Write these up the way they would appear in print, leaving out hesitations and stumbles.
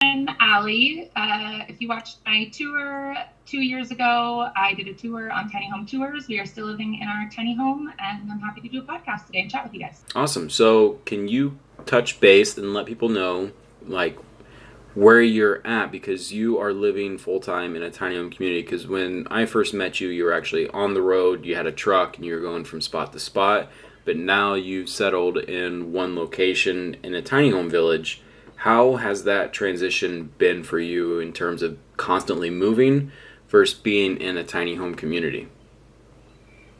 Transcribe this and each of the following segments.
I'm Allie. If you watched my tour 2 years ago, I did a tour on tiny home tours. We are still living in our tiny home, and I'm happy to do a podcast today and chat with you guys. Awesome. So, can you touch base and let people know, like, where you're at because you are living full time in a tiny home community? Because when I first met you, you were actually on the road, you had a truck, and you were going from spot to spot. But now you've settled in one location in a tiny home village. How has that transition been for you in terms of constantly moving versus being in a tiny home community?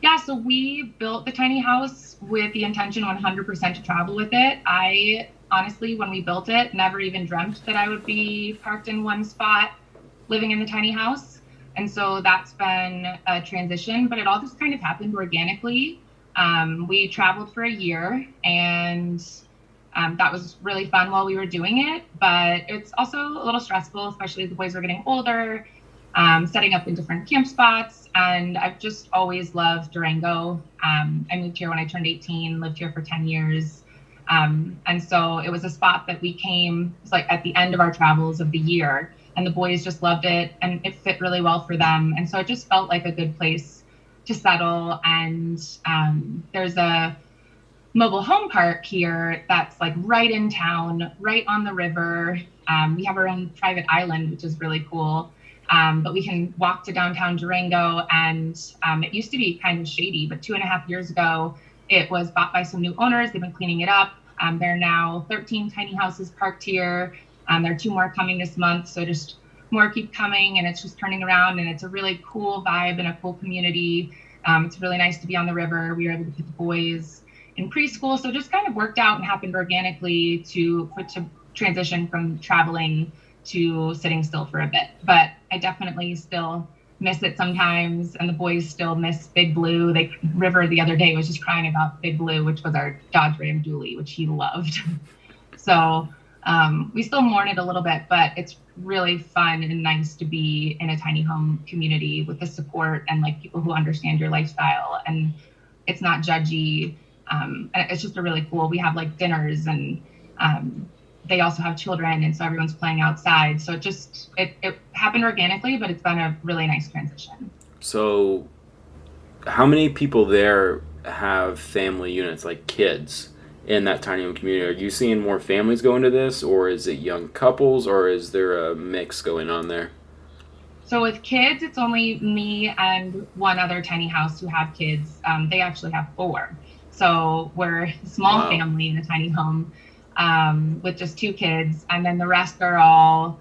Yeah, so we built the tiny house with the intention 100% to travel with it. I honestly, when we built it, never even dreamt that I would be parked in one spot living in the tiny house. And so that's been a transition, but it all just kind of happened organically. We traveled for a year, and that was really fun while we were doing it, but it's also a little stressful, especially as the boys are getting older, setting up in different camp spots. And I've just always loved Durango. I moved here when I turned 18, lived here for 10 years. And so it was a spot that we came, it's like at the end of our travels of the year, and the boys just loved it and it fit really well for them. And so it just felt like a good place to settle. And there's a mobile home park here that's like right in town, right on the river. We have our own private island, which is really cool. But we can walk to downtown Durango, and it used to be kind of shady, but 2.5 years ago, it was bought by some new owners. They've been cleaning it up. There are now 13 tiny houses parked here. There are 2 more coming this month, so just more keep coming, and it's just turning around, and it's a really cool vibe and a cool community. It's really nice to be on the river. We were able to put the boys in preschool, so it just kind of worked out and happened organically to transition from traveling to sitting still for a bit. But I definitely still miss it sometimes, and the boys still miss Big Blue. River the other day was just crying about Big Blue, which was our Dodge Ram Dually, which he loved. So we still mourn it a little bit, but it's really fun and nice to be in a tiny home community with the support and like people who understand your lifestyle, and it's not judgy. And it's just a really cool. We have like dinners, and they also have children, and so everyone's playing outside. So it happened organically, but it's been a really nice transition. So, how many people there have family units, like kids, in that tiny home community? Are you seeing more families go into this, or is it young couples, or is there a mix going on there? So with kids, it's only me and one other tiny house who have kids. They actually have 4. So we're a small Wow. family in a tiny home with just 2 kids, and then the rest are all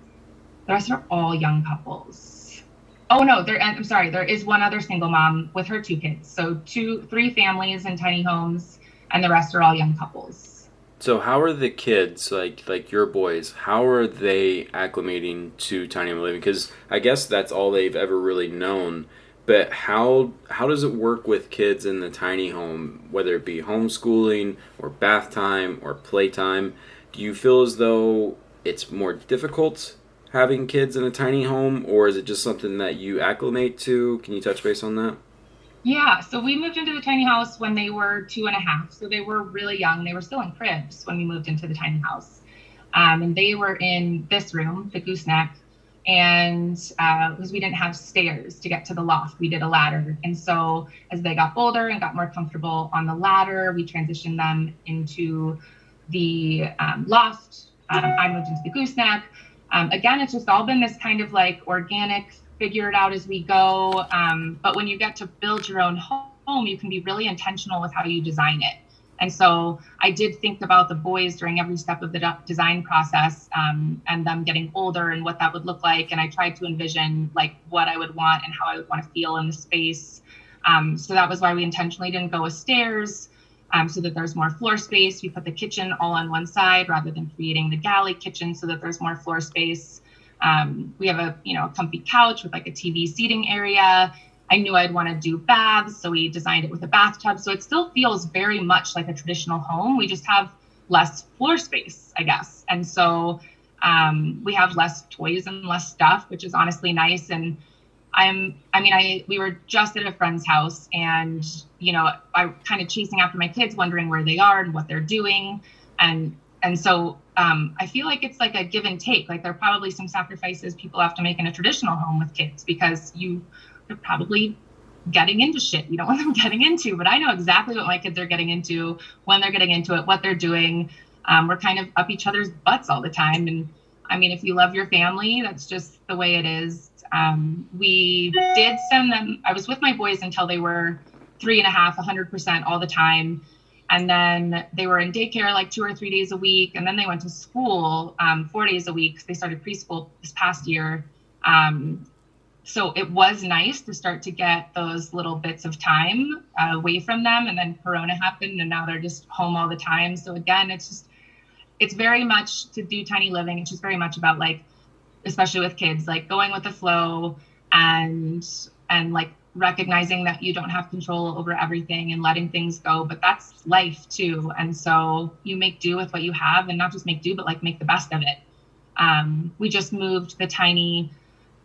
young couples. Oh no, I'm sorry, there is one other single mom with her 2 kids. So 3 families in tiny homes, and the rest are all young couples. So how are the kids, like your boys, how are they acclimating to tiny home living? Because I guess that's all they've ever really known. But how does it work with kids in the tiny home, whether it be homeschooling or bath time or playtime? Do you feel as though it's more difficult having kids in a tiny home, or is it just something that you acclimate to? Can you touch base on that? Yeah, so we moved into the tiny house when they were 2.5. So they were really young. They were still in cribs when we moved into the tiny house. And they were in this room, the gooseneck. And because we didn't have stairs to get to the loft, we did a ladder. And so as they got older and got more comfortable on the ladder, we transitioned them into the loft. I moved into the gooseneck. Again, it's just all been this kind of like organic, figure it out as we go. But when you get to build your own home, you can be really intentional with how you design it. And so I did think about the boys during every step of the design process, and them getting older and what that would look like. And I tried to envision like what I would want and how I would want to feel in the space. So that was why we intentionally didn't go with stairs, so that there's more floor space. We put the kitchen all on one side rather than creating the galley kitchen so that there's more floor space. We have a comfy couch with like a TV seating area. I knew I'd want to do baths, so we designed it with a bathtub. So it still feels very much like a traditional home. We just have less floor space, I guess. And so we have less toys and less stuff, which is honestly nice. And we were just at a friend's house, and, I kind of chasing after my kids, wondering where they are and what they're doing. And so I feel like it's like a give and take. Like there are probably some sacrifices people have to make in a traditional home with kids because they're probably getting into shit you don't want them getting into. But I know exactly what my kids are getting into, when they're getting into it, what they're doing. We're kind of up each other's butts all the time. And I mean, if you love your family, that's just the way it is. We did send them, I was with my boys until they were 3.5, 100% all the time. And then they were in daycare like 2 or 3 days a week. And then they went to school 4 days a week. They started preschool this past year. So it was nice to start to get those little bits of time away from them. And then Corona happened and now they're just home all the time. So again, it's very much to do tiny living. It's just very much about like, especially with kids, like going with the flow and like recognizing that you don't have control over everything and letting things go, but that's life too. And so you make do with what you have, and not just make do, but like make the best of it. We just moved the tiny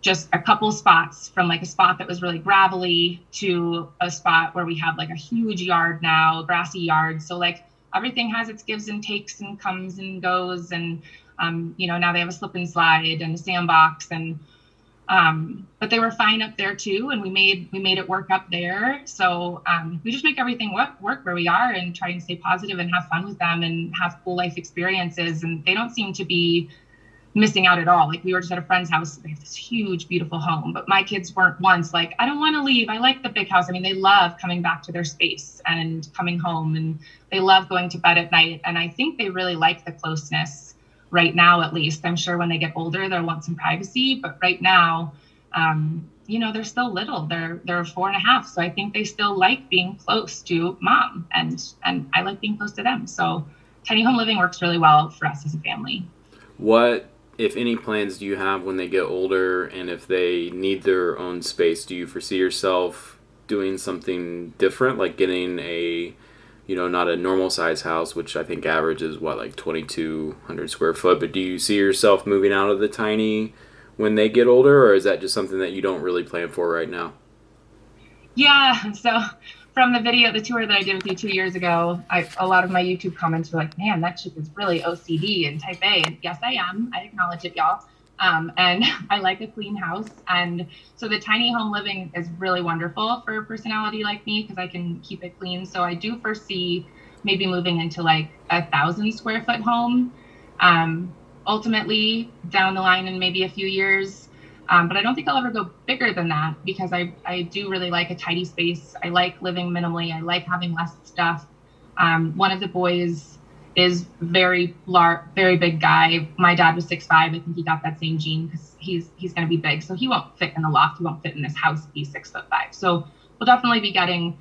just a couple spots from like a spot that was really gravelly to a spot where we have like a huge yard now, grassy yard. So like everything has its gives and takes and comes and goes. And, now they have a slip and slide and a sandbox and, but they were fine up there too. And we made it work up there. So, we just make everything work where we are and try and stay positive and have fun with them and have cool life experiences. And they don't seem to be missing out at all. Like we were just at a friend's house. They have this huge, beautiful home, but my kids weren't once like, I don't want to leave. I like the big house. I mean, they love coming back to their space and coming home, and they love going to bed at night. And I think they really like the closeness right now, at least. I'm sure when they get older, they'll want some privacy, but right now, they're still little. They're 4.5. So I think they still like being close to mom, and I like being close to them. So tiny home living works really well for us as a family. What, if any, plans do you have when they get older, and if they need their own space? Do you foresee yourself doing something different, like getting a, not a normal size house, which I think average is like 2,200 square foot, but do you see yourself moving out of the tiny when they get older, or is that just something that you don't really plan for right now? Yeah, so from the tour that I did with you 2 years ago, a lot of my YouTube comments were like, man, that chick is really OCD and type A. And yes, I am. I acknowledge it, y'all. And I like a clean house. And so the tiny home living is really wonderful for a personality like me because I can keep it clean. So I do foresee maybe moving into like 1,000 square foot home, ultimately down the line in maybe a few years. But I don't think I'll ever go bigger than that because I do really like a tidy space. I like living minimally. I like having less stuff. One of the boys is very large, very big guy. My dad was 6'5". I think he got that same gene because he's going to be big. So he won't fit in the loft. He won't fit in this house if he's 6'5". So we'll definitely be getting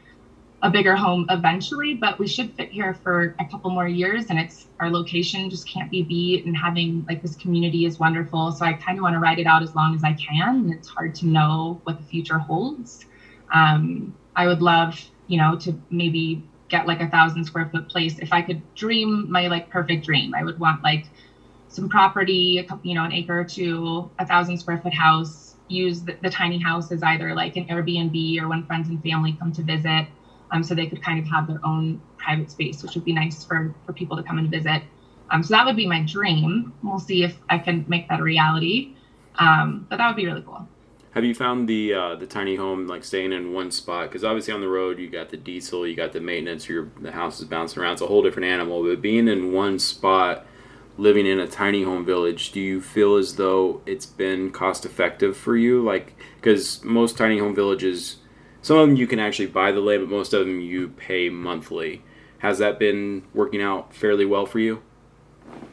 a bigger home eventually, but we should fit here for a couple more years, and our location just can't be beat, and having like this community is wonderful. So I kind of want to ride it out as long as I can. And it's hard to know what the future holds. I would love, to maybe get like 1,000 square foot place. If I could dream my like perfect dream, I would want like some property, an acre or two, 1,000 square foot house, use the tiny house as either like an Airbnb or when friends and family come to visit. So they could kind of have their own private space, which would be nice for people to come and visit. So that would be my dream. We'll see if I can make that a reality. But that would be really cool. Have you found the tiny home, like staying in one spot? Because obviously on the road, you got the diesel, you got the maintenance, the house is bouncing around. It's a whole different animal. But being in one spot, living in a tiny home village, do you feel as though it's been cost effective for you? Like, because most tiny home villages, some of them you can actually buy the land, but most of them you pay monthly. Has that been working out fairly well for you?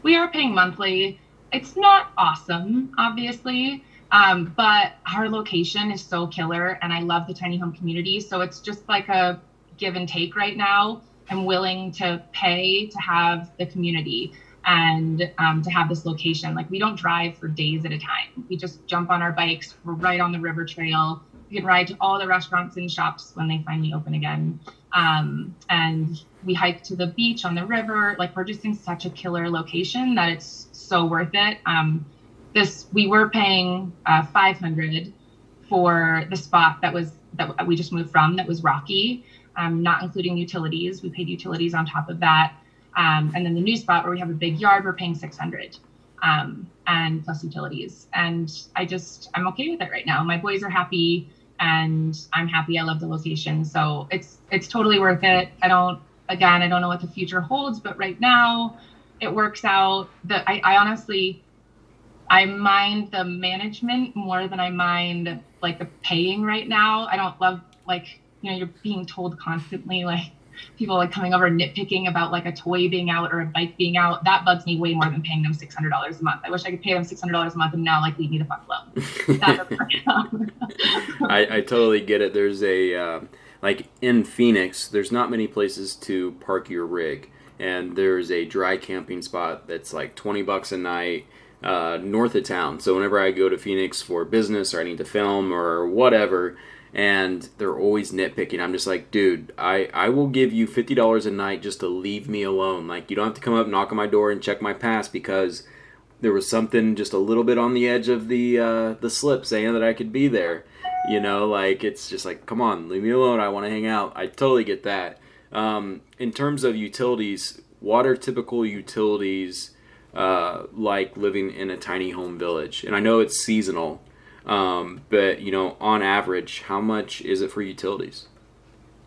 We are paying monthly. It's not awesome, obviously, but our location is so killer, and I love the tiny home community. So it's just like a give and take right now. I'm willing to pay to have the community and to have this location. Like we don't drive for days at a time. We just jump on our bikes. We're right on the river trail. We can ride to all the restaurants and shops when they finally open again. And we hike to the beach on the river. Like we're just in such a killer location that it's so worth it. We were paying $500 for the spot that we just moved from, that was rocky, not including utilities. We paid utilities on top of that. And then the new spot where we have a big yard, we're paying 600, and plus utilities. And I'm okay with it right now. My boys are happy and I'm happy. I love the location. So it's totally worth it. I don't know what the future holds, but right now it works out. I honestly, I mind the management more than I mind like the paying right now. I don't love, like, you're being told constantly, like, people like coming over and nitpicking about like a toy being out or a bike being out. That bugs me way more than paying them $600 a month. I wish I could pay them $600 a month and now like leave me the fuck alone. I totally get it. There's a like in Phoenix, there's not many places to park your rig, and there's a dry camping spot that's like $20 a night north of town. So whenever I go to Phoenix for business or I need to film or whatever, and they're always nitpicking, I'm just like, dude, I will give you $50 a night just to leave me alone. Like, you don't have to come up, knock on my door, and check my pass because there was something just a little bit on the edge of the slip saying that I could be there. Like, it's just like, come on, leave me alone. I want to hang out. I totally get that. In terms of utilities, what are typical utilities like living in a tiny home village? And I know it's seasonal. But on average, how much is it for utilities?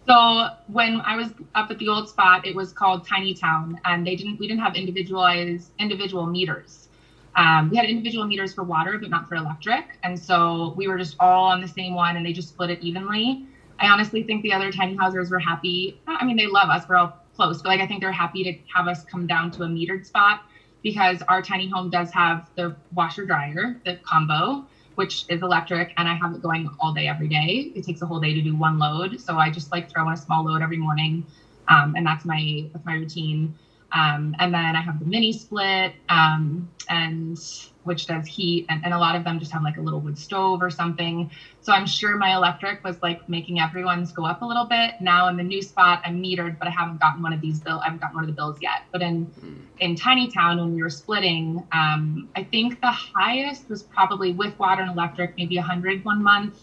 So when I was up at the old spot, it was called Tiny Town, and we didn't have individual meters. We had individual meters for water, but not for electric. And so we were just all on the same one, and they just split it evenly. I honestly think the other tiny housers were happy. I mean, they love us. We're all close, but like, I think they're happy to have us come down to a metered spot because our tiny home does have the washer dryer, the combo, which is electric, and I have it going all day, every day. It takes a whole day to do one load. So I just like throw in a small load every morning. And that's my routine. And then I have the mini split, and which does heat, and a lot of them just have like a little wood stove or something. So I'm sure my electric was like making everyone's go up a little bit. Now in the new spot, I'm metered, but I haven't gotten one of the bills yet. But in Tiny Town, when we were splitting, I think the highest was probably with water and electric, maybe 100 one month.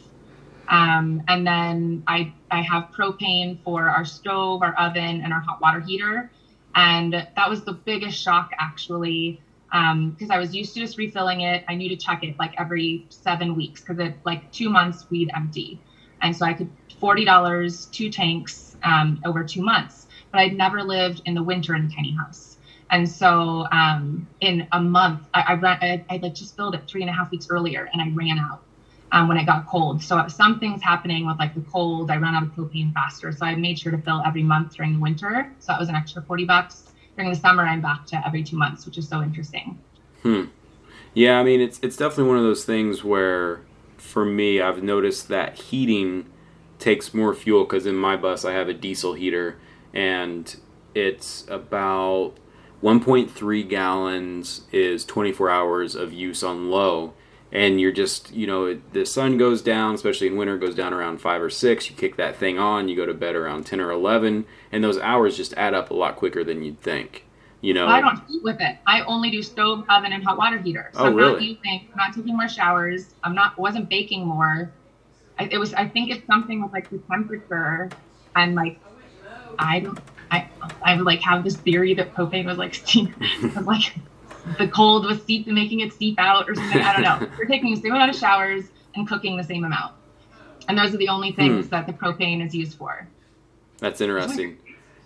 And then I have propane for our stove, our oven, and our hot water heater. And that was the biggest shock, actually, because I was used to just refilling it. I knew to check it like every 7 weeks, because at like 2 months we'd empty. And so I could $40, 2 tanks over 2 months. But I'd never lived in the winter in a tiny house. And so in a month, I like just filled it 3.5 weeks earlier, and I ran out when it got cold. So something's happening with like the cold. I ran out of propane faster. So I made sure to fill every month during the winter. So that was an extra $40. During the summer, I'm back to every 2 months, which is so interesting. Yeah, I mean, it's definitely one of those things where, for me, I've noticed that heating takes more fuel, because in my bus I have a diesel heater, and it's about 1.3 gallons is 24 hours of use on low. And you're just, the sun goes down, especially in winter, goes down around 5 or 6. You kick that thing on, you go to bed around 10 or 11, and those hours just add up a lot quicker than you'd think. Well, I don't heat with it. I only do stove, oven, and hot water heater. So I'm not taking more showers. Wasn't baking more. I think it's something with like the temperature, and like, I like have this theory that propane was like steam, was like, the cold was making it seep out or something. I don't know. We're taking the same amount of showers and cooking the same amount. And those are the only things that the propane is used for. That's interesting.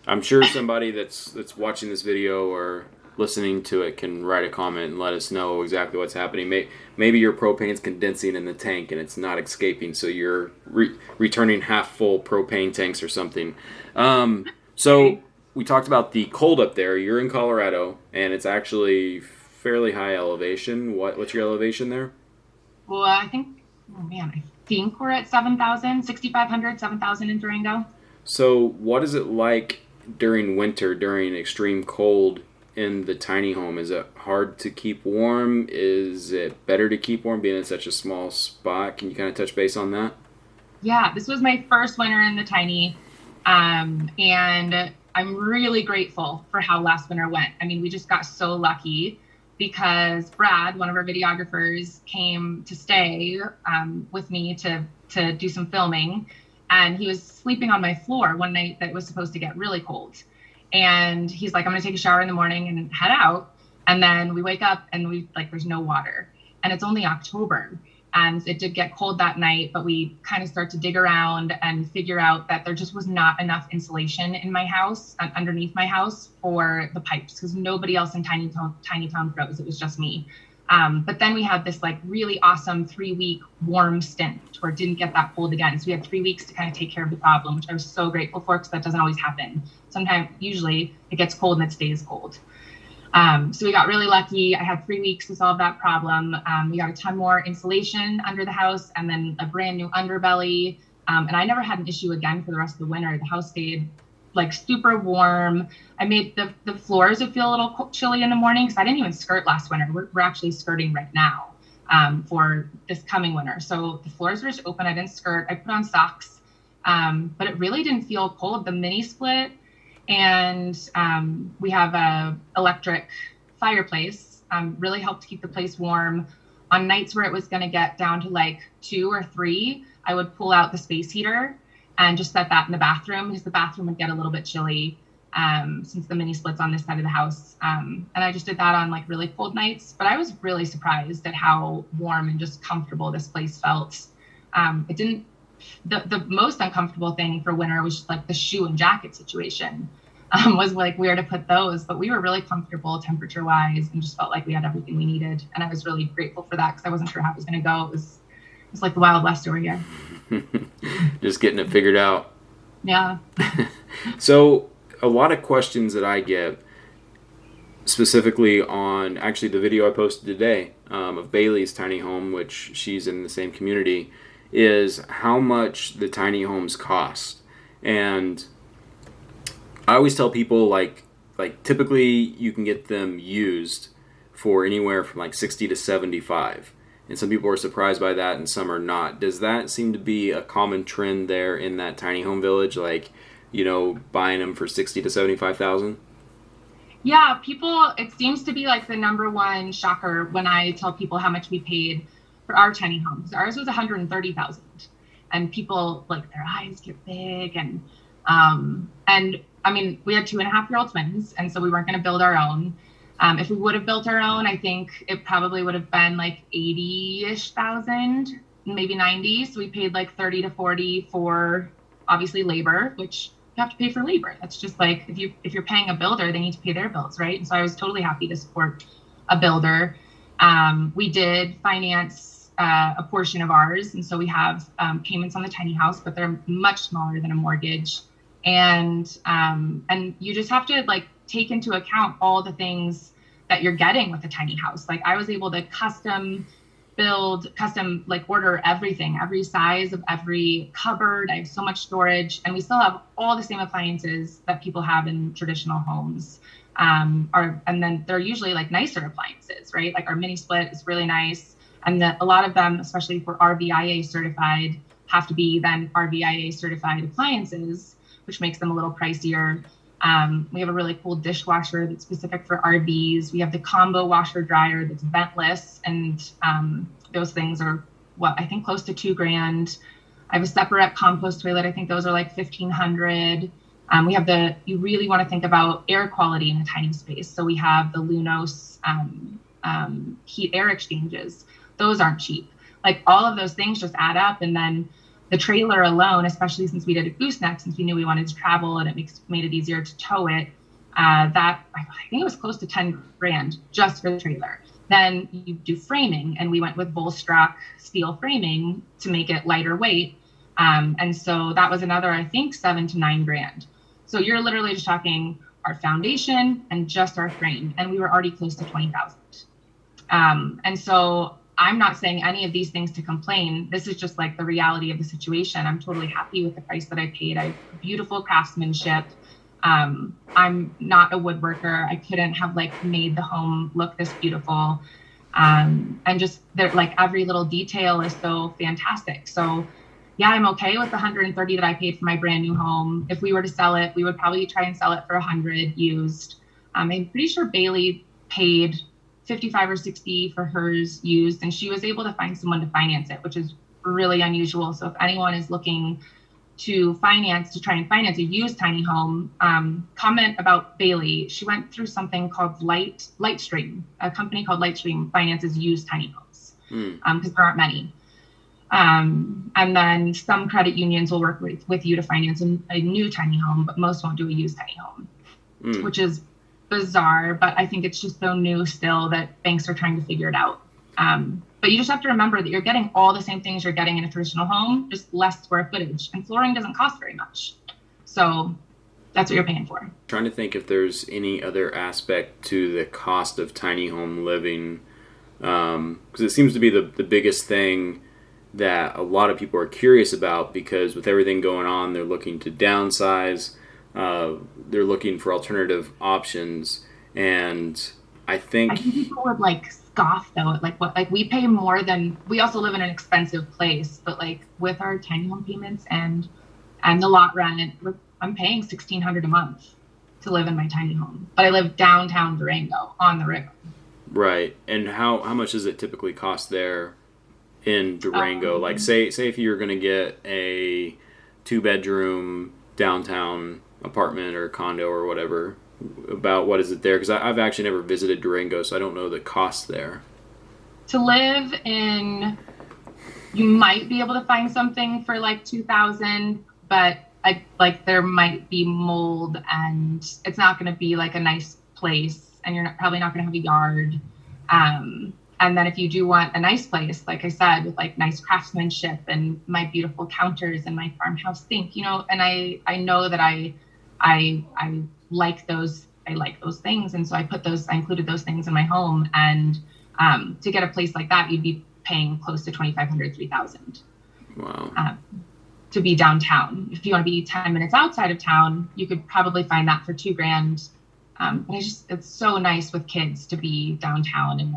I'm sure somebody that's watching this video or listening to it can write a comment and let us know exactly what's happening. Maybe your propane's condensing in the tank and it's not escaping, so you're returning half full propane tanks or something. So we talked about the cold up there. You're in Colorado, and it's actually fairly high elevation. What's your elevation there? Well, I think we're at 7,000, 6,500, 7,000 in Durango. So what is it like during winter, during extreme cold in the tiny home? Is it hard to keep warm? Is it better to keep warm being in such a small spot? Can you kind of touch base on that? Yeah, this was my first winter in the tiny, and I'm really grateful for how last winter went. I mean, we just got so lucky because Brad, one of our videographers, came to stay with me to do some filming. And he was sleeping on my floor one night that was supposed to get really cold. And he's like, I'm going to take a shower in the morning and head out. And then we wake up and there's no water, and it's only October. And it did get cold that night, but we kind of start to dig around and figure out that there just was not enough insulation in my house, underneath my house, for the pipes, because nobody else in Tiny Town froze. It was just me. But then we had this really awesome 3-week warm stint where it didn't get that cold again. So we had 3 weeks to kind of take care of the problem, which I was so grateful for, because that doesn't always happen. Usually it gets cold and it stays cold. So we got really lucky. I had 3 weeks to solve that problem. We got a ton more insulation under the house, and then a brand new underbelly. And I never had an issue again for the rest of the winter. The house stayed super warm. I made the floors would feel a little chilly in the morning, because I didn't even skirt last winter. We're actually skirting right now for this coming winter. So the floors were just open. I didn't skirt. I put on socks, but it really didn't feel cold. The mini split, and we have a electric fireplace, really helped keep the place warm. On nights where it was going to get down to 2 or 3, I would pull out the space heater and just set that in the bathroom, because the bathroom would get a little bit chilly since the mini split's on this side of the house. And I just did that on really cold nights, but I was really surprised at how warm and just comfortable this place felt. It didn't, the most uncomfortable thing for winter was just the shoe and jacket situation. Was where to put those, but we were really comfortable temperature wise and just felt like we had everything we needed. And I was really grateful for that, because I wasn't sure how it was going to go. It was like the Wild West over here. Just getting it figured out. Yeah. So a lot of questions that I get, specifically on actually the video I posted today of Bailey's tiny home, which she's in the same community, is how much the tiny homes cost. And I always tell people typically you can get them used for anywhere from 60 to 75. And some people are surprised by that and some are not. Does that seem to be a common trend there in that tiny home village? Buying them for 60 to 75,000? Yeah, it seems to be the number one shocker when I tell people how much we paid for our tiny homes. Ours was 130,000, and people their eyes get big, and I mean, we had 2.5-year-old twins, and so we weren't going to build our own. If we would have built our own, I think it probably would have been 80-ish thousand, maybe 90. So we paid 30 to 40 for obviously labor, which you have to pay for labor. That's just if you're paying a builder, they need to pay their bills, right? And so I was totally happy to support a builder. We did finance a portion of ours, and so we have payments on the tiny house, but they're much smaller than a mortgage. And you just have to take into account all the things that you're getting with a tiny house. I was able to custom order everything, every size of every cupboard. I have so much storage, and we still have all the same appliances that people have in traditional homes. And then they're usually nicer appliances, right? Our mini split is really nice. And a lot of them, especially for RVIA certified, have to be then RVIA certified appliances, which makes them a little pricier. We have a really cool dishwasher that's specific for RVs. We have the combo washer dryer that's ventless, and those things are I think close to $2,000. I have a separate compost toilet. I think those are $1,500. We have you really want to think about air quality in a tiny space. So we have the Lunos heat air exchanges. Those aren't cheap. All of those things just add up, and then the trailer alone, especially since we did a gooseneck, since we knew we wanted to travel and it made it easier to tow it, that I think it was close to $10,000 just for the trailer. Then you do framing, and we went with Volstrac steel framing to make it lighter weight. And so that was another, I think, $7,000 to $9,000. So you're literally just talking our foundation and just our frame, and we were already close to 20,000. And so I'm not saying any of these things to complain. This is just the reality of the situation. I'm totally happy with the price that I paid. I have beautiful craftsmanship. I'm not a woodworker. I couldn't have made the home look this beautiful. And just every little detail is so fantastic. So yeah, I'm okay with the 130 that I paid for my brand new home. If we were to sell it, we would probably try and sell it for 100 used. I'm pretty sure Bailey paid 55 or 60 for hers used, and she was able to find someone to finance it, which is really unusual. So if anyone is looking to try and finance a used tiny home, comment about Bailey. She went through something called Lightstream. A company called Lightstream finances used tiny homes because there aren't many. And then some credit unions will work with you to finance a new tiny home, but most won't do a used tiny home, which is bizarre. But I think it's just so new still that banks are trying to figure it out. But you just have to remember that you're getting all the same things you're getting in a traditional home, just less square footage. And flooring doesn't cost very much. So that's what you're paying for. Trying to think if there's any other aspect to the cost of tiny home living. Because it seems to be the biggest thing that a lot of people are curious about, because with everything going on, they're looking to downsize. They're looking for alternative options. And I think people would scoff though, we pay more than, we also live in an expensive place, but with our tiny home payments and the lot rent, I'm paying $1,600 a month to live in my tiny home, but I live downtown Durango on the river. Right. And how much does it typically cost there in Durango? Say if you're going to get a 2-bedroom downtown apartment or condo or whatever, about what is it there? Because I've actually never visited Durango, so I don't know the cost there. To live in, you might be able to find something for $2,000, but there might be mold, and it's not going to be a nice place, and you're probably not going to have a yard. And then if you do want a nice place, like I said, with nice craftsmanship and my beautiful counters and my farmhouse sink, and I know that I like those things, and so I included those things in my home. And to get a place like that, you'd be paying close to $2,500, $3,000. Wow. To be downtown. If you want to be 10 minutes outside of town, you could probably find that for $2,000. But it's so nice with kids to be downtown and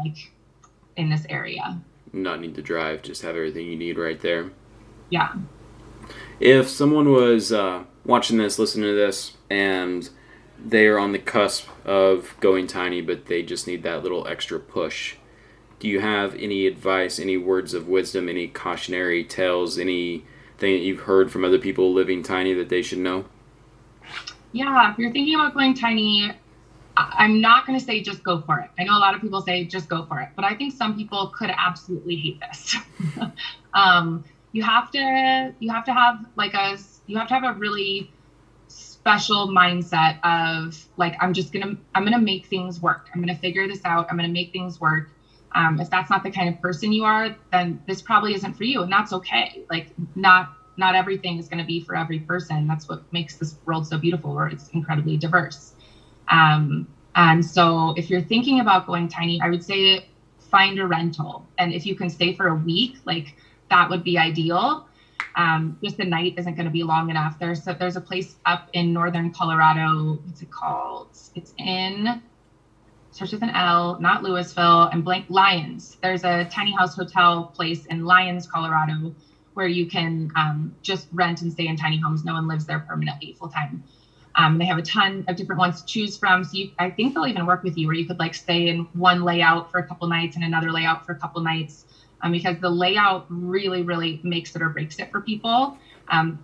in this area. Not need to drive, just have everything you need right there. Yeah. If someone was watching this, listening to this, and they are on the cusp of going tiny, but they just need that little extra push, do you have any advice, any words of wisdom, any cautionary tales, anything that you've heard from other people living tiny that they should know? Yeah, if you're thinking about going tiny, I'm not going to say just go for it. I know a lot of people say just go for it, but I think some people could absolutely hate this. You have to have a really special mindset of I'm gonna make things work. I'm gonna figure this out. I'm gonna make things work. If that's not the kind of person you are, then this probably isn't for you, and that's okay. Not everything is going to be for every person. That's what makes this world so beautiful, where it's incredibly diverse. And so if you're thinking about going tiny, I would say find a rental. And if you can stay for a week, that would be ideal. Just the night isn't going to be long enough. There's a place up in northern Colorado. What's it called? It's in, starts with an L, not Louisville, and blank, Lyons. There's a tiny house hotel place in Lyons, Colorado, where you can just rent and stay in tiny homes. No one lives there permanently, full time. They have a ton of different ones to choose from. So I think they'll even work with you, where you could stay in one layout for a couple nights and another layout for a couple nights. Because the layout really, really makes it or breaks it for people.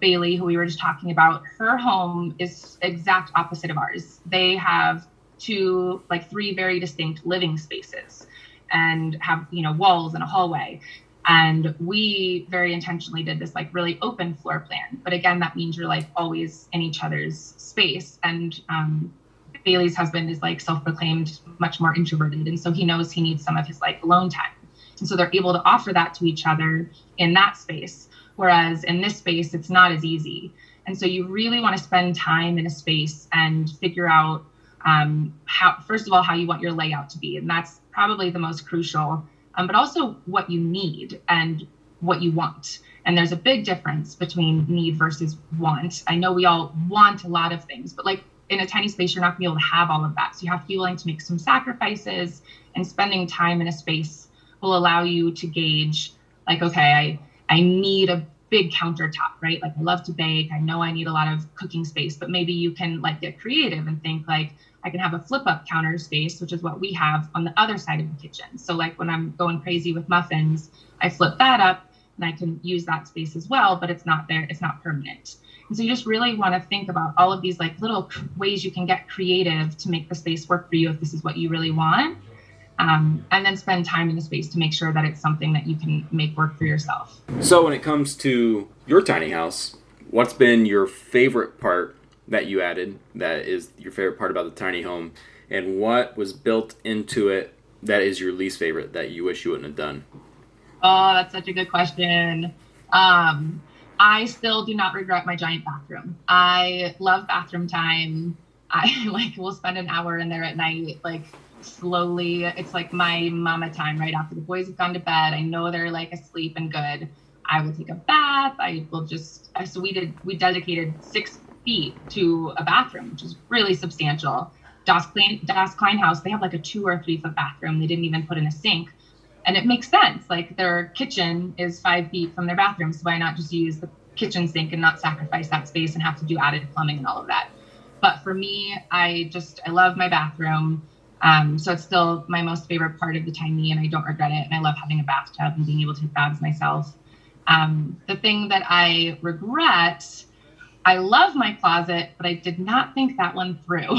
Bailey, who we were just talking about, her home is exact opposite of ours. They have three very distinct living spaces and have, walls and a hallway. And we very intentionally did this really open floor plan. But again, that means you're always in each other's space. And Bailey's husband is self-proclaimed much more introverted. And so he knows he needs some of his alone time. And so they're able to offer that to each other in that space. Whereas in this space, it's not as easy. And so you really want to spend time in a space and figure out first of all, how you want your layout to be. And that's probably the most crucial, but also what you need and what you want. And there's a big difference between need versus want. I know we all want a lot of things, but in a tiny space, you're not gonna be able to have all of that. So you have to be willing to make some sacrifices, and spending time in a space will allow you to gauge okay, I need a big countertop, right? I love to bake. I know I need a lot of cooking space, but maybe you can get creative and think I can have a flip up counter space, which is what we have on the other side of the kitchen. So when I'm going crazy with muffins, I flip that up and I can use that space as well, but it's not there. It's not permanent. And so you just really want to think about all of these like little ways you can get creative to make the space work for you if this is what you really want. And then spend time in the space to make sure that it's something that you can make work for yourself. So when it comes to your tiny house, what's been your favorite part that you added that is your favorite part about the tiny home? And what was built into it that is your least favorite that you wish you wouldn't have done? Oh, that's such a good question. I still do not regret my giant bathroom. I love bathroom time. I like will spend an hour in there at night, like slowly. It's like my mama time right after the boys have gone to bed. I know they're like asleep and good. I will take a bath. I will just, so we dedicated 6 feet to a bathroom, which is really substantial. Das Klein House, they have like a 2 or 3 foot bathroom. They didn't even put in a sink. And it makes sense. Like their kitchen is 5 feet from their bathroom. So why not just use the kitchen sink and not sacrifice that space and have to do added plumbing and all of that? But for me, I love my bathroom. So it's still my most favorite part of the tiny, and I don't regret it. And I love having a bathtub and being able to take baths myself. The thing that I regret, I love my closet, but I did not think that one through.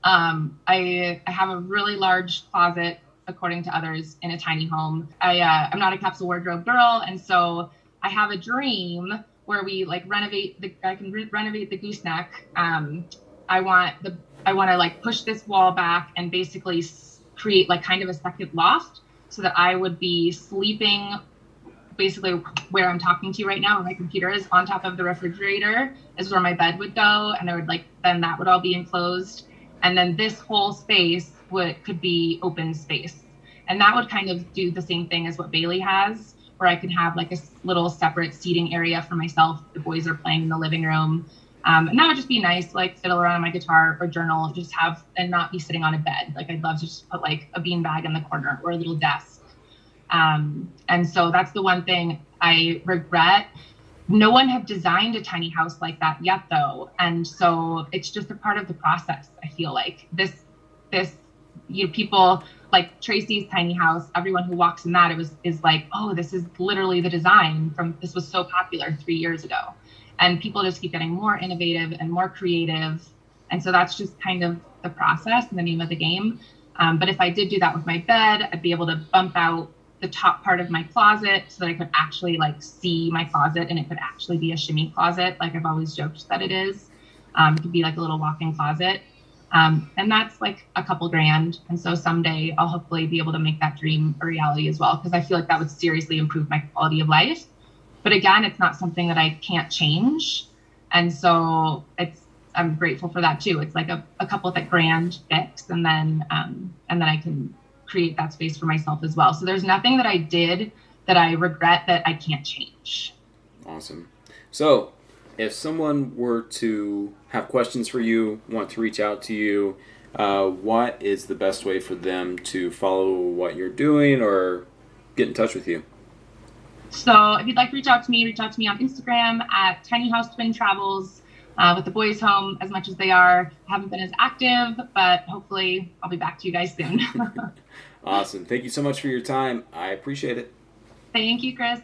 I have a really large closet, according to others, in a tiny home. I'm not a capsule wardrobe girl, and so I have a dream where we like renovate the gooseneck. I want to like push this wall back and basically create like kind of a second loft so that I would be sleeping basically where I'm talking to you right now, where my computer is, on top of the refrigerator is where my bed would go. And I would then that would all be enclosed. And then this whole space could be open space. And that would kind of do the same thing as what Bailey has, where I could have like a little separate seating area for myself. The boys are playing in the living room. And that would just be nice, like fiddle around on my guitar or journal, and not be sitting on a bed. Like I'd love to just put like a beanbag in the corner or a little desk. And so that's the one thing I regret. No one had designed a tiny house like that yet though. And so it's just a part of the process. I feel like this, people like Tracy's tiny house, everyone who walks in that, is like, oh, this is literally the design this was so popular 3 years ago. And people just keep getting more innovative and more creative. And so that's just kind of the process and the name of the game. But if I did do that with my bed, I'd be able to bump out the top part of my closet so that I could actually like see my closet, and it could actually be a shimmy closet. Like I've always joked that it is. It could be like a little walk-in closet. And that's like a couple grand. And so someday I'll hopefully be able to make that dream a reality as well, because I feel like that would seriously improve my quality of life. But again, it's not something that I can't change. And so I'm grateful for that too. It's like a couple of grand fix, and then I can create that space for myself as well. So there's nothing that I did that I regret that I can't change. Awesome. So if someone were to have questions for you, want to reach out to you, what is the best way for them to follow what you're doing or get in touch with you? So if you'd like to reach out to me on Instagram at Tiny House Twin Travels. With the boys home as much as they are. I haven't been as active, but hopefully I'll be back to you guys soon. Awesome. Thank you so much for your time. I appreciate it. Thank you, Chris.